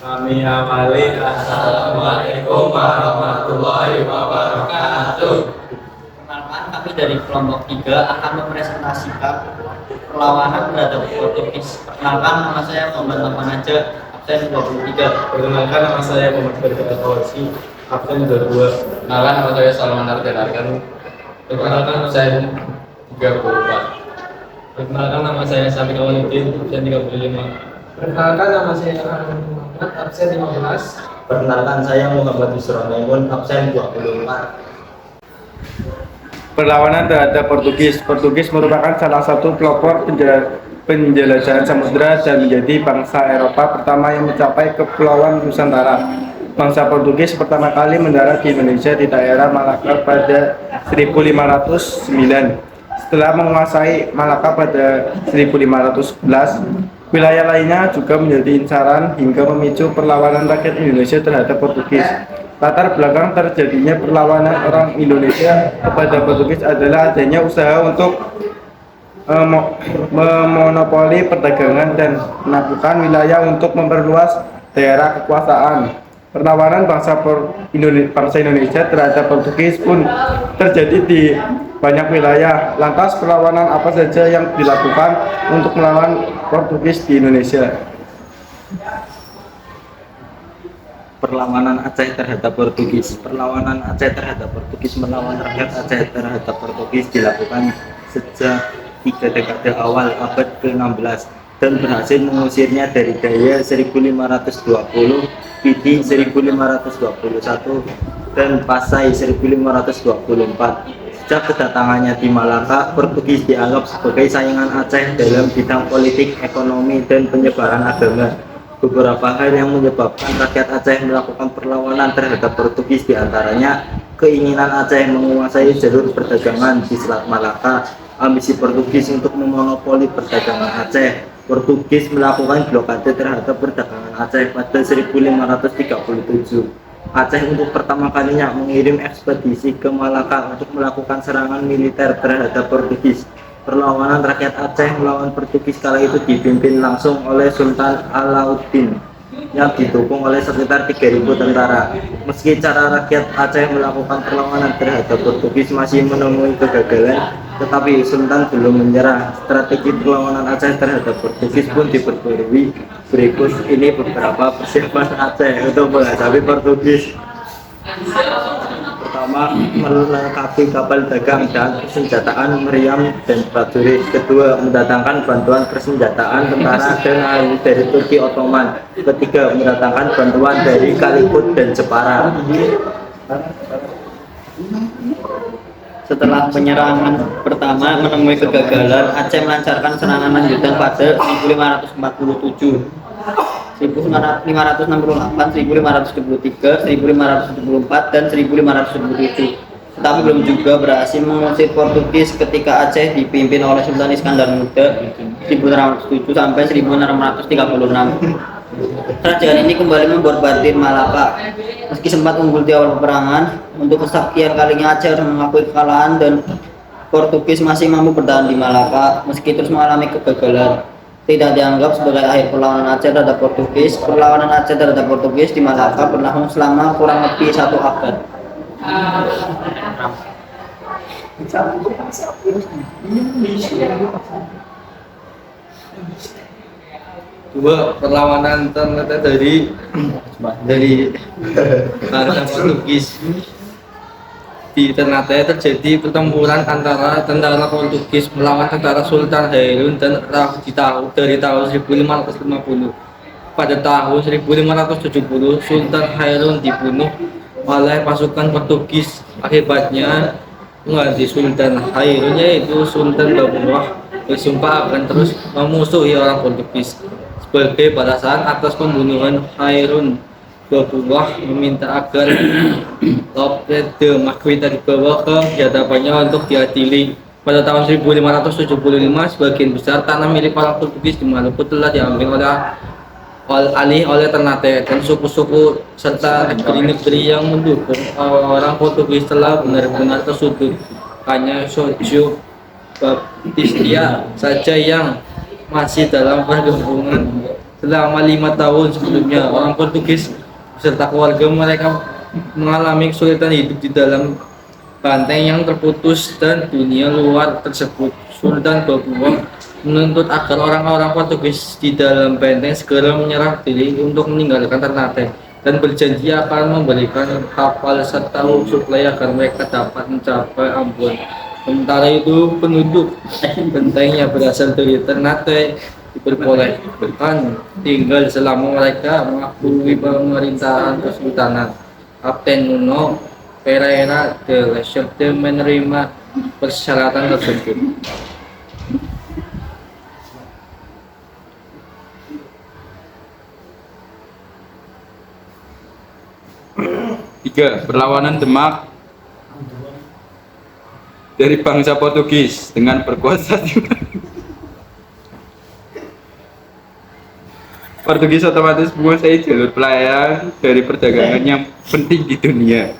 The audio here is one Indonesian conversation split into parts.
Kami awali. Assalamualaikum warahmatullahi wabarakatuh. Perkenalkan, kami dari kelompok 3 akan mempresentasikan perlawanan terhadap Portugis. Perkenalkan, nama saya Muhammad Lapan Aja, absen 23. Perkenalkan, nama saya Muhammad Farid Awasi, absen 22. Perkenalkan, nama saya Salman Ardenarkan. Perkenalkan, nama saya 34. Perkenalkan, nama saya Syafiq Awaludin, absen 35. Perkenalkan, nama saya Rahman Muhammad, absen 15. Perkenalkan, saya Muhammad Yusron Maimun, absen 24. Perlawanan terhadap Portugis. Portugis merupakan salah satu pelopor penjelajahan samudera dan menjadi bangsa Eropa pertama yang mencapai Kepulauan Nusantara. Bangsa Portugis pertama kali mendarat di Indonesia di daerah Malaka pada 1509. Setelah menguasai Malaka pada 1511, wilayah lainnya juga menjadi incaran hingga memicu perlawanan rakyat Indonesia terhadap Portugis. Latar belakang terjadinya perlawanan orang Indonesia kepada Portugis adalah adanya usaha untuk memonopoli perdagangan dan menaklukkan wilayah untuk memperluas daerah kekuasaan. Perlawanan bangsa Indonesia terhadap Portugis pun terjadi di banyak wilayah. Lantas perlawanan apa saja yang dilakukan untuk melawan Portugis di Indonesia? Perlawanan Aceh terhadap Portugis. Perlawanan Aceh terhadap Portugis melawan rakyat Aceh terhadap Portugis dilakukan sejak 3 dekade awal abad ke-16 dan berhasil mengusirnya dari Daya 1520, Pidi 1521, dan Pasai 1524. Sejak kedatangannya di Malaka, Portugis dianggap sebagai saingan Aceh dalam bidang politik, ekonomi, dan penyebaran agama. Beberapa hal yang menyebabkan rakyat Aceh melakukan perlawanan terhadap Portugis diantaranya keinginan Aceh menguasai jalur perdagangan di Selat Malaka, ambisi Portugis untuk memonopoli perdagangan Aceh. Portugis melakukan blokade terhadap perdagangan Aceh pada 1537. Aceh untuk pertama kalinya mengirim ekspedisi ke Malaka untuk melakukan serangan militer terhadap Portugis. Perlawanan rakyat Aceh melawan Portugis kala itu dipimpin langsung oleh Sultan Alauddin yang didukung oleh sekitar 3.000 tentara. Meski cara rakyat Aceh melakukan perlawanan terhadap Portugis masih menemui kegagalan, tetapi Sultan belum menyerah. Strategi perlawanan Aceh terhadap Portugis pun diperbarui. Berikut ini beberapa persiapan Aceh untuk menghadapi Portugis. Pertama, melengkapi kapal dagang dan persenjataan meriam dan prajurit. Kedua, mendatangkan bantuan persenjataan tentara dan ahli dari Turki Ottoman. Ketiga, mendatangkan bantuan dari Kalikut dan Jepara. Setelah penyerangan pertama menemui kegagalan, Aceh melancarkan serangan lanjutan pada 1547, 1568, 1573, 1574, dan 1577. Tetapi belum juga berhasil mengusir Portugis ketika Aceh dipimpin oleh Sultan Iskandar Muda 1607 sampai 1636. Kerajaan ini kembali memborbardir Malaka. Meski sempat unggul di awal peperangan, untuk kesekian kalinya Aceh harus mengakui kekalahan dan Portugis masih mampu bertahan di Malaka meski terus mengalami kegagalan. Tidak dianggap sebagai akhir perlawanan Aceh terhadap Portugis. Perlawanan Aceh terhadap Portugis di Malaka berlangsung selama kurang lebih 1 abad. Dua, perlawanan ternyata dari tentara Portugis. Di Ternate terjadi pertempuran antara tentara Portugis melawan tentara Sultan Hairun dan dari tahun 1550. Pada tahun 1570, Sultan Hairun dibunuh oleh pasukan Portugis. Akibatnya, pengganti Sultan Hairun yaitu Sultan Babullah bersumpah akan terus memusuhi orang Portugis. Sebagai balasan atas pembunuhan Hairun, Babullah meminta agar Lope de Marquita dibawa ke hadapannya untuk diadili. Pada tahun 1575, sebagian besar tanah milik orang Portugis di Maluku telah diambil alih oleh Ternate dan suku-suku serta negeri-negeri yang mendukung orang Portugis telah benar-benar tersudut. Hanya Sojo Baptistia saja yang masih dalam pergabungan Selama 5 tahun sebelumnya, orang Portugis beserta keluarga mereka mengalami kesulitan hidup di dalam banteng yang terputus dan dunia luar tersebut. Sultan Babua menuntut agar orang-orang Portugis di dalam benteng segera menyerah diri untuk meninggalkan Ternate dan berjanji akan memberikan kapal serta suplai agar mereka dapat mencapai Ambon. Sementara itu penduduk benteng yang berasal dari Ternate diperbolehkan tinggal selama mereka mengakui pemerintahan Kesultanan. Kapten Nuno Pereira de Lesseps menerima persyaratan tersebut. Tiga, perlawanan Demak dari bangsa Portugis dengan berkuasa di Portugis otomatis menguasai jalur pelayaran dari perdagangan yang penting di dunia.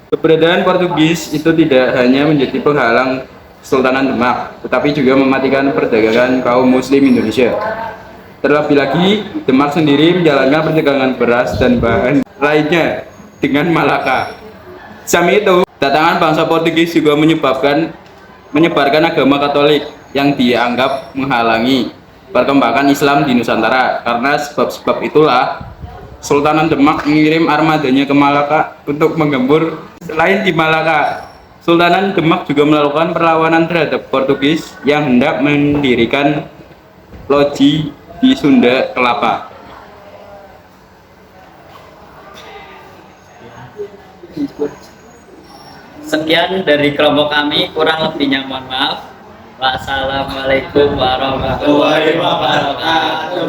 Keberadaan Portugis itu tidak hanya menjadi penghalang Kesultanan Demak, tetapi juga mematikan perdagangan kaum Muslim Indonesia. Terlebih lagi, Demak sendiri menjalankan perdagangan beras dan bahan lainnya dengan Malaka. Samping itu, datangan bangsa Portugis juga menyebarkan agama Katolik yang dianggap menghalangi perkembangan Islam di Nusantara. Karena sebab-sebab itulah Sultanan Demak mengirim armadanya ke Malaka untuk menggempur. Selain di Malaka, Sultanan Demak juga melakukan perlawanan terhadap Portugis yang hendak mendirikan loji di Sunda Kelapa. Sekian dari kelompok kami, kurang lebihnya mohon maaf. Wassalamualaikum warahmatullahi wabarakatuh.